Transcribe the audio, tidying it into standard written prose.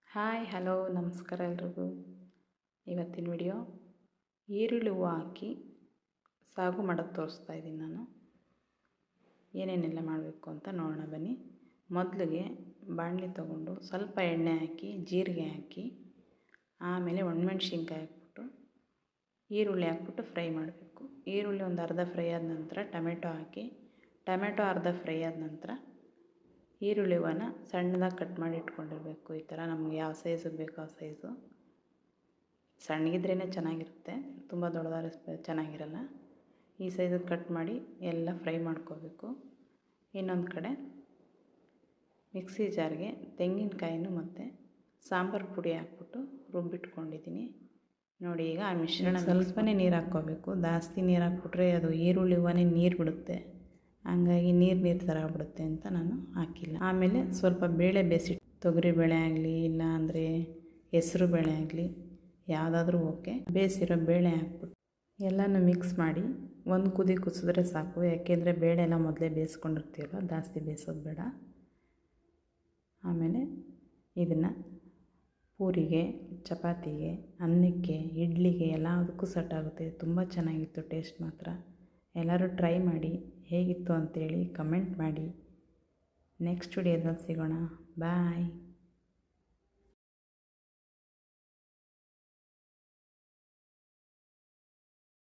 Hi hello ನಮಸ್ಕಾರ ಎಲ್ರಿಗೂ. ಇವತ್ತಿನ ವಿಡಿಯೋ ಈರುಳ್ಳಿ ಹೂವು ಹಾಕಿ ಸಾಗು ಮಾಡೋದು ತೋರಿಸ್ತಾ ಇದ್ದೀನಿ ನಾನು. ಏನೇನೆಲ್ಲ ಮಾಡಬೇಕು ಅಂತ ನೋಡೋಣ ಬನ್ನಿ. ಮೊದಲಿಗೆ ಬಾಣಲಿ ತೊಗೊಂಡು ಸ್ವಲ್ಪ ಎಣ್ಣೆ ಹಾಕಿ ಜೀರಿಗೆ ಹಾಕಿ ಆಮೇಲೆ ಒಣಮೆಣ್ಸಿನ್ಕಾಯಿ ಹಾಕ್ಬಿಟ್ಟು ಈರುಳ್ಳಿ ಹಾಕ್ಬಿಟ್ಟು ಫ್ರೈ ಮಾಡಬೇಕು. ಈರುಳ್ಳಿ ಒಂದು ಅರ್ಧ ಫ್ರೈ ಆದ ನಂತರ ಟೊಮೆಟೊ ಹಾಕಿ ಟೊಮೆಟೊ ಅರ್ಧ ಫ್ರೈ ಆದ ನಂತರ ಈರುಳ್ಳಿ ಹೂವನ್ನ ಸಣ್ಣದಾಗಿ ಕಟ್ ಮಾಡಿ ಇಟ್ಕೊಂಡಿರಬೇಕು. ಈ ಥರ ನಮಗೆ ಯಾವ ಸೈಜಿಗೆ ಬೇಕೋ ಆ ಸೈಜು. ಸಣ್ಣಗಿದ್ರೇ ಚೆನ್ನಾಗಿರುತ್ತೆ, ತುಂಬ ದೊಡ್ಡದಾದ್ರೆ ಚೆನ್ನಾಗಿರಲ್ಲ. ಈ ಸೈಜಿಗೆ ಕಟ್ ಮಾಡಿ ಎಲ್ಲ ಫ್ರೈ ಮಾಡ್ಕೋಬೇಕು. ಇನ್ನೊಂದು ಕಡೆ ಮಿಕ್ಸಿ ಜಾರ್ಗೆ ತೆಂಗಿನಕಾಯಿನೂ ಮತ್ತು ಸಾಂಬಾರು ಪುಡಿ ಹಾಕ್ಬಿಟ್ಟು ರುಬ್ಬಿಟ್ಕೊಂಡಿದ್ದೀನಿ ನೋಡಿ. ಈಗ ಆ ಮಿಶ್ರಣ ಸ್ವಲ್ಪನೇ ನೀರು ಹಾಕ್ಕೋಬೇಕು. ಜಾಸ್ತಿ ನೀರು ಹಾಕ್ಬಿಟ್ರೆ ಅದು ಈರುಳ್ಳಿ ಹೂವನೇ ನೀರು ಬಿಡುತ್ತೆ, ಹಂಗಾಗಿ ನೀರು ಥರ ಆಗ್ಬಿಡುತ್ತೆ ಅಂತ ನಾನು ಹಾಕಿಲ್ಲ. ಆಮೇಲೆ ಸ್ವಲ್ಪ ಬೇಳೆ ಬೇಯಿಸಿಟ್ಟು, ತೊಗರಿ ಬೇಳೆ ಆಗಲಿ ಇಲ್ಲ ಅಂದರೆ ಹೆಸರು ಬೇಳೆ ಆಗಲಿ ಯಾವುದಾದ್ರೂ ಓಕೆ, ಬೇಯಿಸಿರೋ ಬೇಳೆ ಹಾಕ್ಬಿಟ್ಟು ಎಲ್ಲನೂ ಮಿಕ್ಸ್ ಮಾಡಿ ಒಂದು ಕುದಿ ಕುಸಿದ್ರೆ ಸಾಕು. ಯಾಕೆಂದರೆ ಬೇಳೆ ಎಲ್ಲ ಮೊದಲೇ ಬೇಯಿಸ್ಕೊಂಡಿರ್ತೀವಲ್ಲ, ಜಾಸ್ತಿ ಬೇಯಿಸೋದು ಬೇಡ. ಆಮೇಲೆ ಇದನ್ನು ಪೂರಿಗೆ, ಚಪಾತಿಗೆ, ಅನ್ನಕ್ಕೆ, ಇಡ್ಲಿಗೆ ಎಲ್ಲದಕ್ಕೂ ಸೆಟ್ ಆಗುತ್ತೆ. ತುಂಬ ಚೆನ್ನಾಗಿತ್ತು ಟೇಸ್ಟ್ ಮಾತ್ರ. ಎಲ್ಲರೂ ಟ್ರೈ ಮಾಡಿ, ಹೇಗಿತ್ತು ಅಂತೇಳಿ ಕಮೆಂಟ್ ಮಾಡಿ. ನೆಕ್ಸ್ಟ್ ವಿಡಿಯೋದಲ್ಲಿ ಸಿಗೋಣ. ಬಾಯ್.